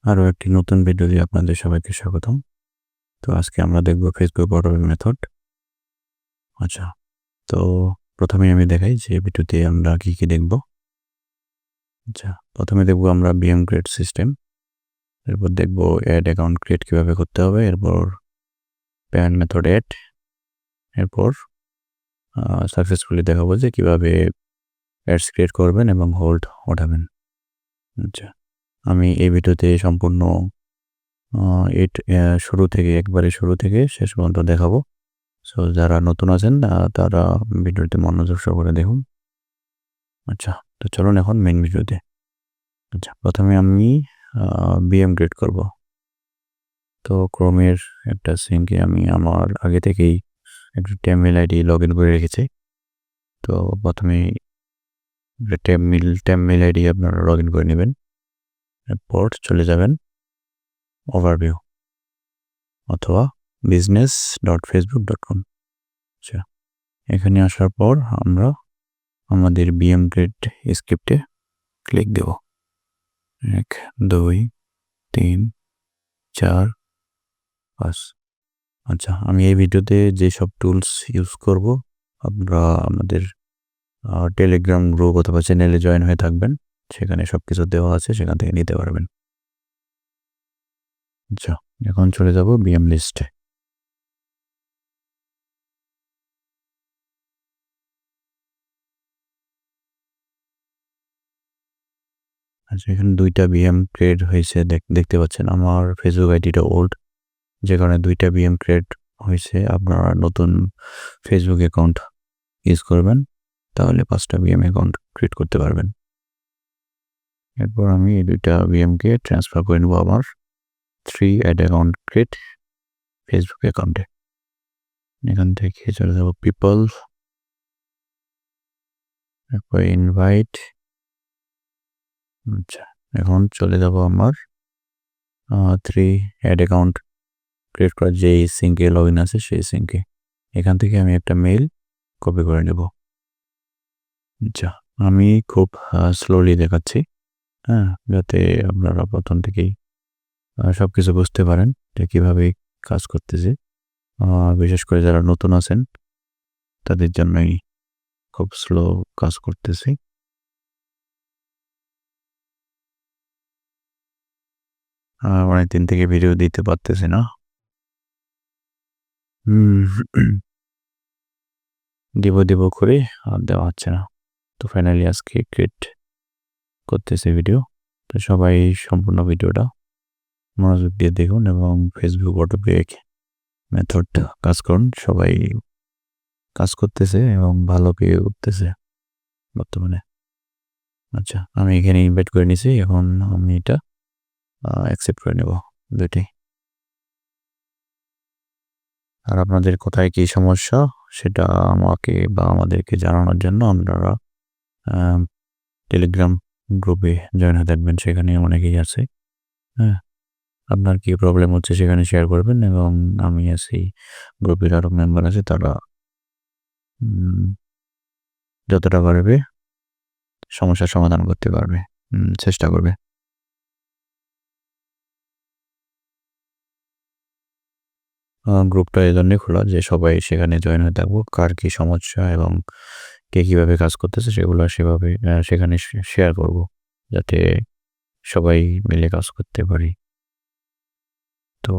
আরো একটি নতুন ভিডিওতে আপনাদের সবাইকে স্বাগতম। তো আজকে আমরা দেখব ফেসবুক অটোমেট মেথড। আচ্ছা, তো প্রথমেই আমি দেখাই যে ভিডিওতে আমরা কি দেখব। আচ্ছা, প্রথমে দেখব আমরা বিএম ক্রিয়েট সিস্টেম, এরপর দেখব অ্যাড অ্যাকাউন্ট ক্রিয়েট কিভাবে করতে হবে, এরপর পেমেন্ট মেথড অ্যাড, এরপর সাকসেসফুলি দেখাবো যে কিভাবে অ্যাডস ক্রিয়েট করবেন এবং হোল্ড ওঠাবেন। আচ্ছা, আমি এই ভিডিওতে সম্পূর্ণ একবারে শুরু থেকে শেষ পর্যন্ত দেখাবো। সো যারা নতুন আছেন তারা ভিডিওটি মনোযোগ সহকারে দেখুন। আচ্ছা, তো চলুন এখন মেইন ভিডিওতে। আচ্ছা, প্রথমে আমি বিএম ক্রিয়েট করব। তো ক্রোমের একটা সিঙ্কে আমি আমার আগে থেকেই একটা টেমমেল আইডি লগ ইন করে রেখেছি। তো প্রথমে টেমমেল আইডি আপনারা লগ ইন করে নেবেন। এরপর চলে যাবেন ওভারভিউ অথবা business.facebook.com। আচ্ছা, এখানে আসার পর আমরা আমাদের বিএম ক্রিয়েট স্ক্রিপ্টে ক্লিক দেব। 1 2 3 4 5। আচ্ছা, আমি এই ভিডিওতে যেসব টুলস ইউজ করব আপনারা আমাদের টেলিগ্রাম গ্রুপ অথবা চ্যানেলে জয়েন হয়ে থাকবেন, সেখানে সব কিছু দেওয়া আছে, সেখান থেকে নিতে পারবেন। আচ্ছা, এখন চলে যাব বিএম লিস্টে। আচ্ছা, এখানে 2টা বিএম ক্রিয়েট হয়েছে দেখতে পাচ্ছেন। আমার ফেসবুক আইডিটা ওল্ড, যে কারণে 2টা বিএম ক্রিয়েট হয়েছে। আপনারা নতুন ফেসবুক অ্যাকাউন্ট ইউজ করবেন, তাহলে 5টা বিএম অ্যাকাউন্ট ক্রিয়েট করতে পারবেন। এরপর আমি এই 2টা বিএমকে ট্রান্সফার করে নেব আমার 3 অ্যাড অ্যাকাউন্ট ক্রিয়েট ফেসবুক অ্যাকাউন্টে। এখান থেকে চলে যাব পিপল, এরপর ইনভাইট। আচ্ছা, এখন চলে যাব আমার 3 অ্যাড অ্যাকাউন্ট ক্রিয়েট করার যে সিঙ্কে লগ ইন আছে সেই সিঙ্কে। এখান থেকে আমি একটা মেইল কপি করে নেব। আচ্ছা, আমি খুব স্লোলি দেখাচ্ছি, যাতে আপনারা প্রথম থেকেই সব কিছু বুঝতে পারেন যে কীভাবে কাজ করতেছে। বিশেষ করে যারা নতুন আছেন তাদের জন্যই খুব স্লো কাজ করতেছি। অনেকদিন থেকে ভিডিও দিতে পারতেছি না। দিব করে আর দেওয়া হচ্ছে না। তো ফাইনালি আজকে ক্রিয়েট করতেছি ভিডিও। তো সবাই সম্পূর্ণ ভিডিওটা মনোযোগ দিয়ে দেখুন এবং ফেসবুক অটোমেট মেথড কাজ করুন। সবাই কাজ করতেছে এবং ভালো পেয়ে উঠতেছে বর্তমানে। আচ্ছা, আমি এখানে ইনভাইট করে নিছি, এখন আমি এটা অ্যাকসেপ্ট করে নেব দুইটাই। আর আপনাদের কোথায় কী সমস্যা সেটা আমাকে বা আমাদেরকে জানানোর জন্য আপনারা টেলিগ্রাম গ্রুপে জয়েন হয়ে থাকবেন, সেখানে অনেকেই আছে। হ্যাঁ, আপনার কী প্রবলেম হচ্ছে সেখানে শেয়ার করবেন এবং আমি আছি, গ্রুপের আরও মেম্বার আছে, তারা যতটা পারবে সমস্যার সমাধান করতে পারবে, চেষ্টা করবে। গ্রুপটা এই জন্যই খোলা যে সবাই সেখানে জয়েন হয়ে থাকবো, কার কী সমস্যা এবং কে কীভাবে কাজ করতেছে সেগুলো সেভাবে সেখানে শেয়ার করব, যাতে সবাই মিলে কাজ করতে পারি। তো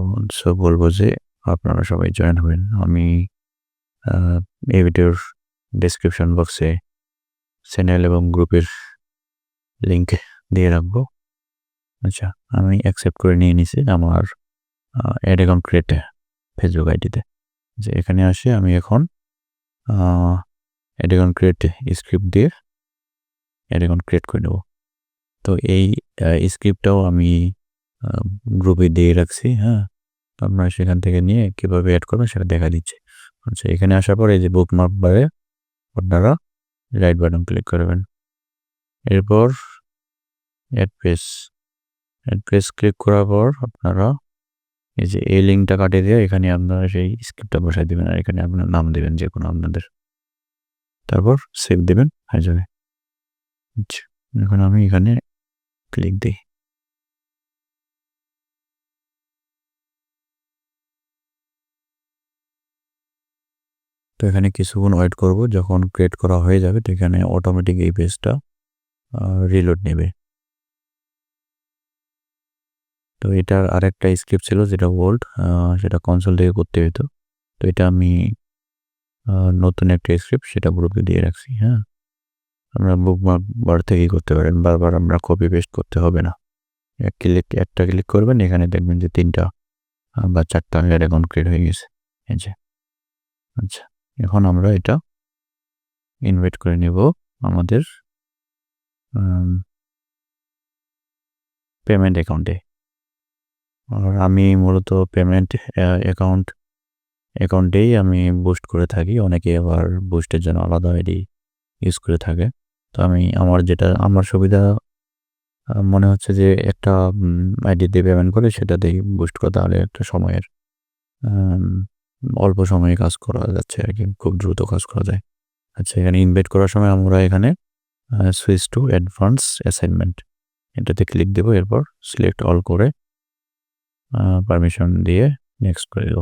বলবো যে আপনারা সবাই জয়েন হবেন। আমি এই ভিডিওর ডেসক্রিপশন বক্সে চ্যানেল এবং গ্রুপের লিঙ্ক দিয়ে রাখবো। আচ্ছা, আমি অ্যাকসেপ্ট করে নিয়ে নিছি আমার অ্যাড অ্যাকাউন্ট ক্রিয়েট ফেসবুক আইডিতে। যে এখানে আসে আমি এখন অ্যাড অ্যাকাউন্ট ক্রিয়েট স্ক্রিপ্ট দিয়ে অ্যাড অ্যাকাউন্ট ক্রিয়েট করে নেব। তো এই স্ক্রিপ্টটাও আমি গ্রুপে দিয়ে রাখছি। আপনারা সেখান থেকে নিয়ে কীভাবে অ্যাড করবেন সেটা দেখা দিচ্ছে। আচ্ছা, এখানে আসার পর এই যে বুকমার্ক বারে আপনারা রাইট বাটন ক্লিক করবেন। এরপর অ্যাড পেজ ক্লিক করার পর আপনারা এই যে এই লিঙ্কটা কাটিয়ে দিয়ে এখানে আপনারা সেই স্ক্রিপ্টটা বসাই দেবেন, আর এখানে আপনার নাম দেবেন যে কোনো আপনাদের, তারপর সেভ দেবেন, হয়ে যাবে। আচ্ছা, এখন আমি এখানে ক্লিক দিই। তো এখানে কিছুক্ষণ ওয়েট করব, যখন ক্রিয়েট করা হয়ে যাবে তো এখানে অটোমেটিক এই পেজটা রিলোড নেবে। তো এটার আরেকটা স্ক্রিপ্ট ছিল যেটা ওল্ড, সেটা কনসোল থেকে করতে হতো। তো এটা আমি নতুন একটা স্ক্রিপ্ট সেটা গ্রুপে দিয়ে রাখছি। হ্যাঁ, আমরা বুকমার্ক বার থেকেই করতে পারেন, বারবার আমরা কপি পেস্ট করতে হবে না। একটা ক্লিক করবেন, এখানে দেখবেন যে 3টা বা 4টা অ্যাড অ্যাকাউন্ট ক্রিয়েট হয়ে গেছে। এই যে, আচ্ছা, এখন আমরা এটা ইনভাইট করে নেব আমাদের পেমেন্ট অ্যাকাউন্টে। আর আমি মূলত পেমেন্ট অ্যাকাউন্টেই আমি বুস্ট করে থাকি। অনেকে আবার বুস্টের জন্য আলাদা আইডি ইউজ করে থাকে। তো আমার সুবিধা মনে হচ্ছে যে একটা আইডি দিয়ে পেমেন্ট করে সেটাতেই বুস্ট করা, তাহলে একটা সময়ের আম অল্প সময়ে কাজ করা যাচ্ছে আরকি। খুব দ্রুত কাজ করা যায়। আচ্ছা, এখানে ইনভাইট করার সময় আমরা এখানে সুইচ টু অ্যাডভান্স অ্যাসাইনমেন্ট এটাতে ক্লিক দেব। এরপর সিলেক্ট অল করে পারমিশন দিয়ে নেক্সট করে দেব।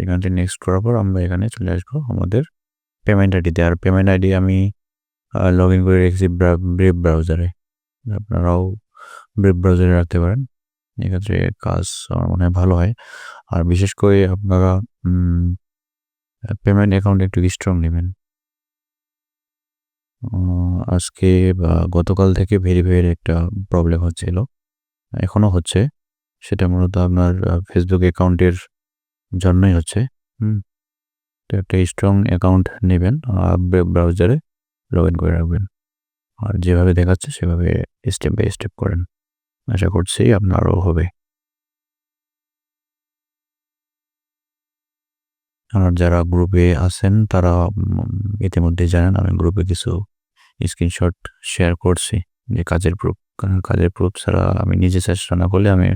এখান থেকে নেক্সট করার পর আমরা এখানে চলে আসবো আমাদের পেমেন্ট আইডিতে। আর পেমেন্ট আইডি আমি লগ ইন করে রেখেছি ব্রেভ ব্রাউজারে। আপনারাও ব্রেভ ব্রাউজারে রাখতে পারেন, এক্ষেত্রে কাজ আমার মনে হয় ভালো হয়। আর বিশেষ করে আপনারা পেমেন্ট অ্যাকাউন্ট একটু স্ট্রং নেবেন। আজকে বা গতকাল থেকে ভেরিফাইয়ের একটা প্রবলেম হচ্ছিল, এখনও হচ্ছে। সেটা মূলত আপনার ফেসবুক অ্যাকাউন্টের জন্যই হচ্ছে। তো একটা স্ট্রং অ্যাকাউন্ট নেবেন, ব্রাউজারে লগ ইন করে রাখবেন। আর যেভাবে দেখাচ্ছে সেভাবে স্টেপ বাই স্টেপ করেন, আশা করছি আপনারও হবে। আর যারা গ্রুপে আছেন তারা ইতিমধ্যেই জানেন আমি গ্রুপে কিছু স্ক্রিনশট শেয়ার করছি যে কাজের প্রুফ। কারণ কাজের প্রুফ ছাড়া আমি নিজে চেষ্টা না করলে আমি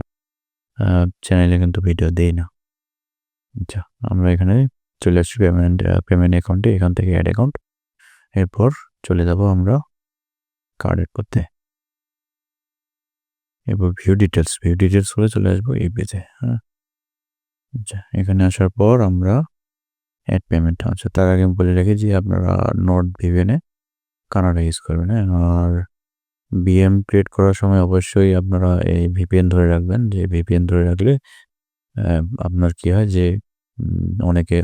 চ্যানেলে কিন্তু ভিডিও দেই না। আচ্ছা, আমরা এখানে চলে আসছি পেমেন্ট অ্যাকাউন্টে। এখান থেকে অ্যাড অ্যাকাউন্ট, এরপর চলে যাব আমরা কার্ড এড করতে। এরপর ভিউ ডিটেলস করে চলে আসবো এই পেজে। হ্যাঁ, আচ্ছা, এখানে আসার পর আমরা অ্যাড পেমেন্ট। আচ্ছা, তার আগে আমি বলে রাখি যে আপনারা নর্থ ভিপিএনে কানাডা ইউজ করবেন। হ্যাঁ, আর বিএম ক্রিয়েট করার সময় অবশ্যই আপনারা এই ভিপিএন ধরে রাখবেন। যে ভিপিএন ধরে রাখলে আপনার কি হয় যে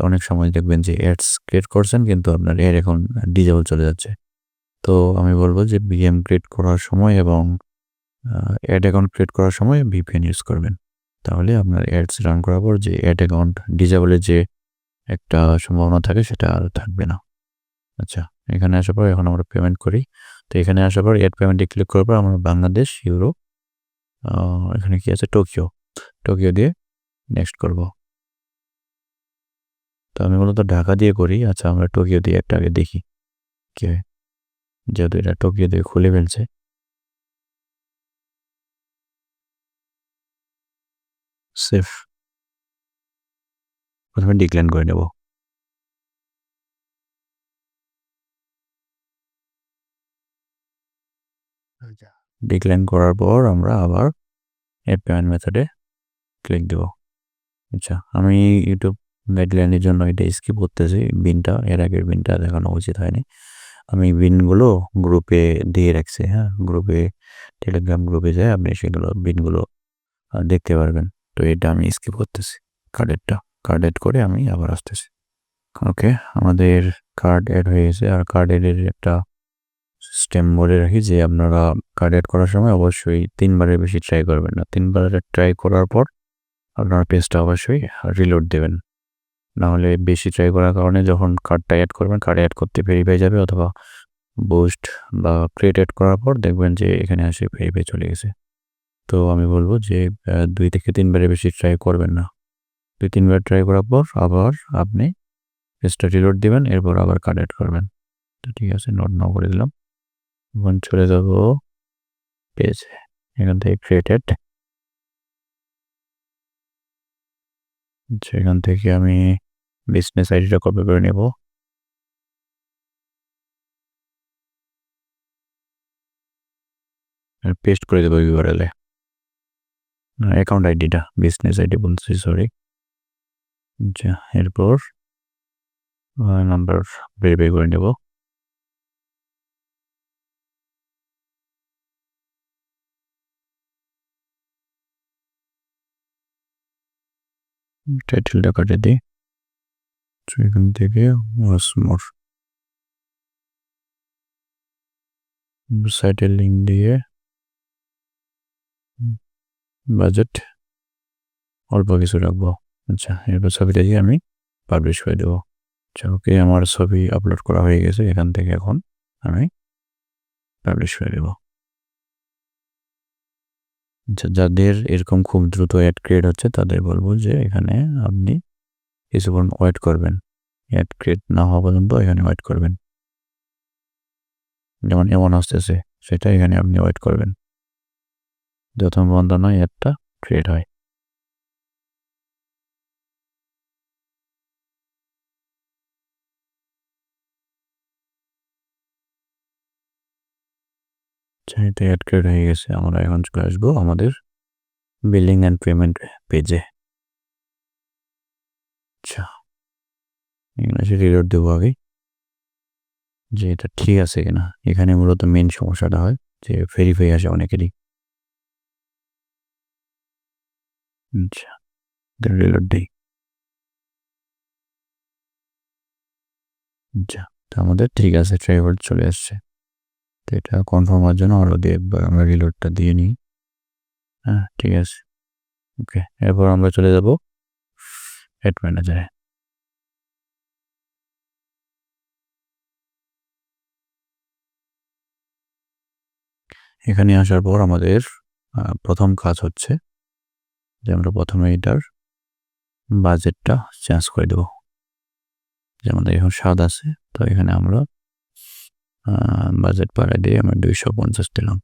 অনেক সময় দেখবেন যে অ্যাডস ক্রিয়েট করছেন কিন্তু আপনার অ্যাড এখন ডিজেবল চলে যাচ্ছে। তো আমি বলবো যে বিএম ক্রিয়েট করার সময় এবং অ্যাড অ্যাকাউন্ট ক্রিয়েট করার সময় ভিপিএন ইউজ করবেন। তাহলে আপনার অ্যাডস রান করার পর যে অ্যাড অ্যাকাউন্ট ডিজেবলের যে একটা সম্ভাবনা থাকে সেটা আর থাকবে না। আচ্ছা, এখানে আসার পর এখন আমরা পেমেন্ট করি। তো এখানে আসার পর অ্যাড পেমেন্টে ক্লিক করার পর আমরা বাংলাদেশ, ইউরো, এখানে কি আছে টোকিও দিয়ে নেক্সট করব। তো আমি মূলত ঢাকা দিয়ে করি। আচ্ছা, আমরা টোকিও দিয়ে একটা আগে দেখি কি হয়, যেহেতু এটা টোকিও দিয়ে খুলে ফেলছে। সেফ, প্রথমে ডিক্লাইন করে নেব। ডিক্লাইন করার পর আমরা আবার অ্যাড পেমেন্ট মেথডে ক্লিক দেব। আচ্ছা, আমি ইউটিউব গাইডলাইনের জন্য এটা স্কিপ করতেছি। এর আগের বিনটা দেখানো উচিত হয়নি। আমি বিনগুলো গ্রুপে দিয়ে রাখছি। হ্যাঁ, টেলিগ্রাম গ্রুপে যায় আপনি সেগুলো বিনগুলো দেখতে পারবেন। তো এটা আমি স্কিপ করতেছি। কার্ড এড করে আমি আবার আসতেছি। ওকে, আমাদের কার্ড অ্যাড হয়ে গেছে। আর কার্ড এডের একটা সিস্টেম বলে রাখি যে আপনারা কার্ড অ্যাড করার সময় অবশ্যই 3বারের বেশি ট্রাই করবেন না। 3বার ট্রাই করার পর আপনার পেজটা অবশ্যই রিলোড দেবেন। নাহলে বেশি ট্রাই করার কারণে যখন কার্ডটা অ্যাড করবেন, কার্ড অ্যাড করতে ভেরিফাই যাবে, অথবা বুস্ট বা ক্রিয়েট করার পর দেখবেন যে এখানে আসে ভেরিফাই চলে গেছে। তো আমি বলবো যে 2 থেকে 3বারের বেশি ট্রাই করবেন না। 2-3বার ট্রাই করার পর আবার আপনি পেজটা রিলোড দিবেন, এরপর আবার কার্ড অ্যাড করবেন। তো ঠিক আছে, নোট নাও করে দিলাম। এখন চলে যাব পেজ, এখান থেকে ক্রিয়েটেড। এখান থেকে আমি বিজনেস আইডিটা কপি করে নেব। পেস্ট করে দেবো ইউআরএল এ। অ্যাকাউন্ট আইডিটা, বিজনেস আইডি বলছি, সরি। আচ্ছা, এরপর নাম্বার ভেরিফাই করে নেব। টাইটেলটা কাটে দিই। এখান থেকে ওয়াসমোর সাইটের লিঙ্ক দিয়ে বাজেট অল্প কিছু রাখবো। আচ্ছা, এরপর ছবিটা দিয়ে আমি পাবলিশ করে দেবো। আচ্ছা, ওকে, আমার ছবি আপলোড করা হয়ে গেছে। এখান থেকে এখন আমি পাবলিশ করে দেবো। আচ্ছা, যাদের এরকম খুব দ্রুত অ্যাড ক্রিয়েট হচ্ছে তাদের বলবো যে এখানে আপনি কিছুক্ষণ ওয়েট করবেন। অ্যাড ক্রিয়েট না হওয়া পর্যন্ত এখানে ওয়েট করবেন। যেমন এমন আসতেছে, সেটা এখানে আপনি ওয়েট করবেন যতক্ষণ পর্যন্ত নয় অ্যাডটা ক্রিয়েট হয়। এটা অ্যাড ক্রিয়েট হয়ে গেছে। আমরা এখন চলে আসবো আমাদের বিলিং অ্যান্ড পেমেন্ট পেজে। আচ্ছা, এখানে সে রিলোড দেবো আগে যে এটা ঠিক আছে কিনা। এখানে মূলত মেন সমস্যাটা হয় যে ভেরিফাই আসে অনেকেরই। আচ্ছা, রিলোড দিই। আচ্ছা, তো আমাদের ঠিক আছে, ট্রাইভার চলে আসছে। তো এটা কনফার্ম হওয়ার জন্য আরও একবার আমরা রিলোডটা দিয়ে নিই। হ্যাঁ, ঠিক আছে, ওকে। এরপর আমরা চলে যাব অ্যাড ম্যানেজারে। এখানে আসার পর আমাদের প্রথম কাজ হচ্ছে যে আমরা প্রথমে এটার বাজেটটা চেঞ্জ করে দেবো। যে আমাদের এখন 7 আছে, তো এখানে আমরা বাজেট বাড়াই দিয়ে আমরা 250 দিলাম।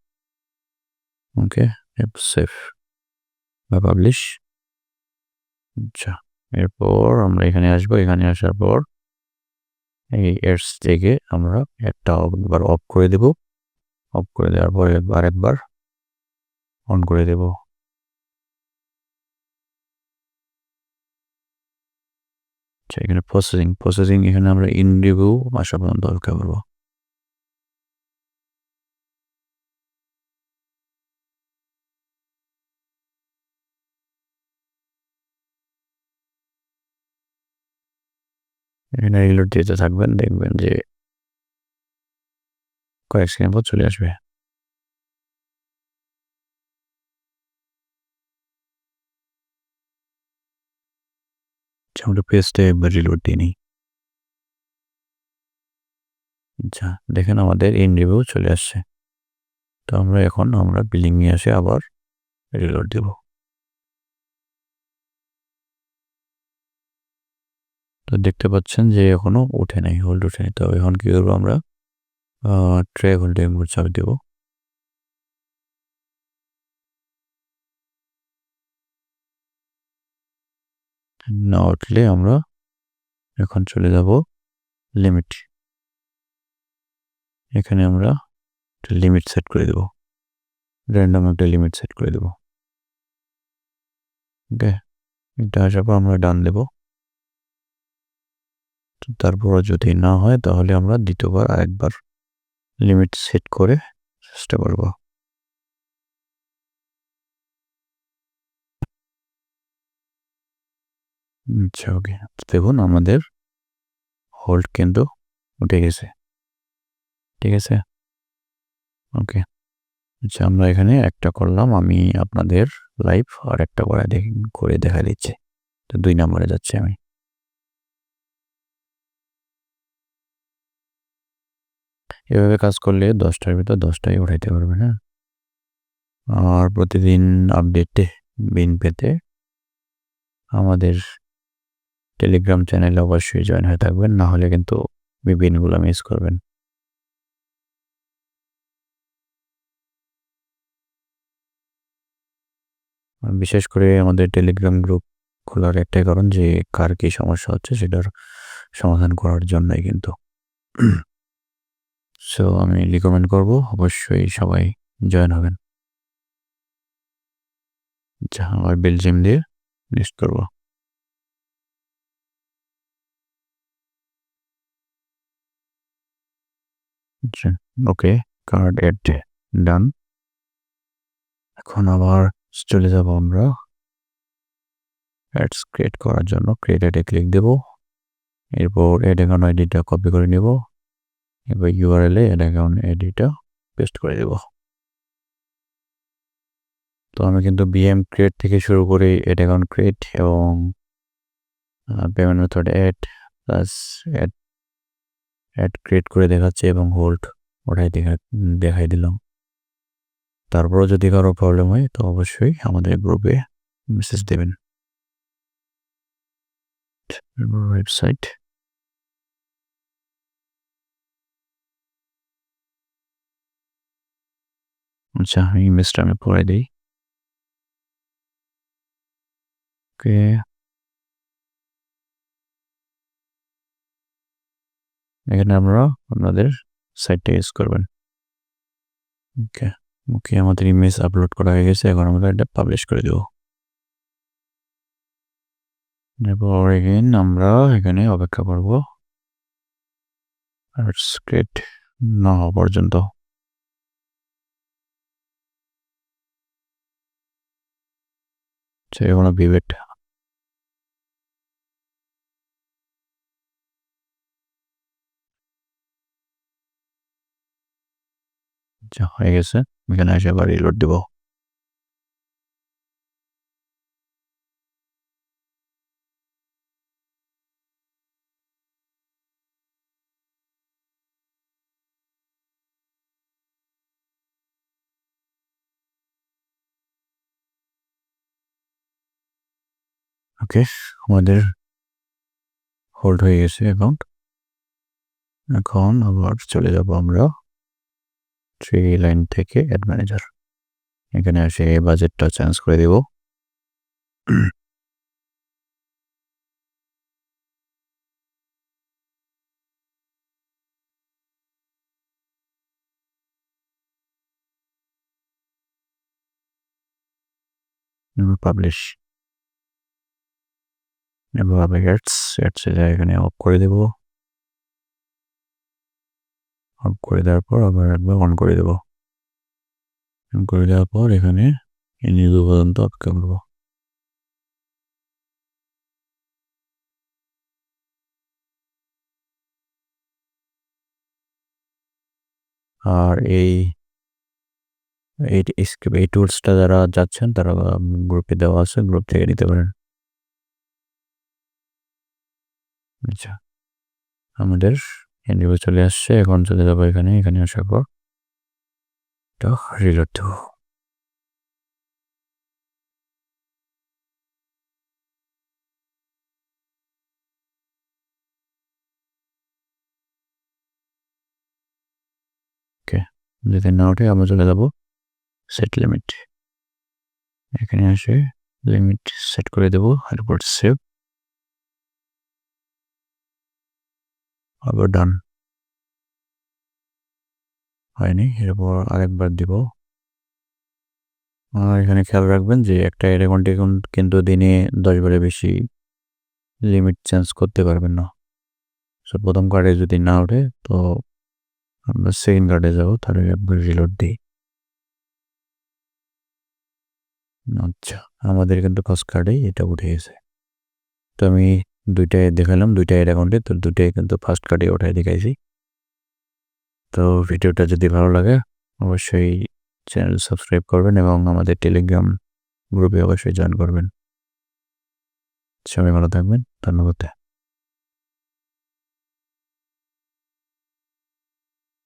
ওকে, সেভ বা পাবলিশ। আচ্ছা, এরপর আমরা এখানে আসবো। এখানে আসার পর এই এডস থেকে আমরা একটা একবার অফ করে দেব। অফ করে দেওয়ার পর আরেকবার অন করে দেব। আচ্ছা, এখানে প্রসেসিং এখানে আমরা ইন রিভিউ আসা পর্যন্ত অপেক্ষা করবো। এখানে রিলোড দিতে থাকবেন, দেখবেন যে কয়েক সেকেন্ড পর চলে আসবে। আমরা পেজটা একবার রিলোড দিয়ে নিই। আচ্ছা, দেখেন আমাদের ইন রিভিউ চলে আসছে। তো আমরা বিলিং নিয়ে আসে আবার রিলোড দেব। তো দেখতে পাচ্ছেন যে এখনো উঠে নাই, হোল্ড উঠেনি। তো এখন কি করবো, আমরা ট্র্যাক হোল্ডিং চাপ দেব। না উঠলে আমরা এখন চলে যাব লিমিট। এখানে আমরা একটা লিমিট সেট করে দেব, র্যান্ডম একটা লিমিট সেট করে দেব। ওকে, এটা আসার পর আমরা ডান দেব। তারপর যদি না হয় তাহলে আমরা দ্বিতীয়বার আরেকবার লিমিট সেট করে চেষ্টা করব। আচ্ছা, ওকে, দেখুন আমাদের হোল্ড কিন্তু উঠে গেছে। ঠিক আছে, ওকে। আচ্ছা, আমরা এখানে একটা করলাম, আমি আপনাদের লাইভ আর একটা করে দেখা দিচ্ছি। তো 2 নম্বরে যাচ্ছি আমি। এভাবে কাজ করলে 10টার ভিতর 10টাই উঠাইতে পারবেন। হ্যাঁ, আর প্রতিদিন আপডেটে বিন পেতে আমাদের টেলিগ্রাম চ্যানেলে অবশ্যই জয়েন হয়ে থাকবেন, না হলে কিন্তু বিনগুলো মিস করবেন। বিশেষ করে আমাদের টেলিগ্রাম গ্রুপ খোলার একটাই কারণ যে কার কি সমস্যা হচ্ছে সেটার সমাধান করার জন্যই কিন্তু। সো আমি রিকমেন্ড করব অবশ্যই সবাই জয়েন হবেন। আচ্ছা, আমার বেলজিয়াম দিয়ে লিস্ট করব। আচ্ছা, ওকে, কার্ড এড ডান। এখন আবার চলে যাব আমরা অ্যাডস ক্রিয়েট করার জন্য। ক্রিয়েট অ্যাডে ক্লিক দেব। এরপর অ্যাড অ্যাকাউন্ট আইডিটা কপি করে নেব। এবার ইউআরএল এ অ্যাড অ্যাকাউন্ট আইডিটা পেস্ট করে দেব। তো আমি কিন্তু বিএম ক্রিয়েট থেকে শুরু করে অ্যাড অ্যাকাউন্ট ক্রিয়েট এবং payment method add plus add add create করে দেখাচ্ছে এবং হোল্ড ওটাই দেখাই দিলাম। তারপরও যদি কারো প্রবলেম হয় তো অবশ্যই আমাদের গ্রুপে মেসেজ দেবেন। ওয়েবসাইট আচ্ছা, ইমেজটা আমি পড়ে দিই। ওকে, এখানে আমরা আপনাদের সাইটটা ইউজ করবেন। ওকে ওকে, আমাদের ইমেজ আপলোড করা হয়ে গেছে। এখন আমরা এটা পাবলিশ করে দেব। এরপর এগেইন আমরা এখানে অপেক্ষা করব আর স্ক্রিপ্ট না হওয়া পর্যন্ত। এখন ভিভেট আচ্ছা হয়ে গেছে। এখানে এসে আবার রিলোড দেব। ওকে, আমাদের হোল্ড হয়ে গেছে অ্যাকাউন্ট। এখন আবার চলে যাব আমরা থ্রি লাইন থেকে অ্যাড ম্যানেজার। এখানে এসে বাজেটটা চেঞ্জ করে দেব। পাবলিশ। এবার আবার অ্যাডস এখানে অফ করে দেব। অফ করে দেওয়ার পর আবার একবার অন করে দেব। অন করে দেওয়ার পর এখানে নিউজ পর্যন্ত অপেক্ষা করব। আর এই টুলসটা যারা যাচ্ছেন তারা গ্রুপে দেওয়া আছে, গ্রুপ থেকে নিতে পারেন। আচ্ছা, আমাদের এনজিও চলে আসছে। এখন চলে যাবো এখানে আসার পর তো রিলোড দেব। ওকে, যদি না ওঠে আমরা চলে যাব সেট লিমিট। এখানে এসে লিমিট সেট করে দেবো। এরপর সেভ, আবার ডান। হয়নি, এরপর আরেকবার দিব। আর এখানে খেয়াল রাখবেন যে একটা অ্যাকাউন্টে কিন্তু দিনে 10 বারের বেশি লিমিট চেঞ্জ করতে পারবেন না। সো প্রথম কার্ডে যদি না ওঠে তো আমরা সেকেন্ড কার্ডে যাবো, তাহলে একবার রিলোড দিই। আচ্ছা, আমাদের কিন্তু ফার্স্ট কার্ডেই এটা উঠে গেছে। তো আমি দুইটাই দেখালাম, দুইটা অ্যাকাউন্টে, তো দুইটাই কিন্তু ফার্স্ট কার্ডে ওঠাই দেখাইছি। তো ভিডিওটা যদি ভালো লাগে অবশ্যই চ্যানেল সাবস্ক্রাইব করবেন এবং আমাদের টেলিগ্রাম গ্রুপে অবশ্যই জয়েন করবেন। সবাই ভালো থাকবেন, ধন্যবাদ।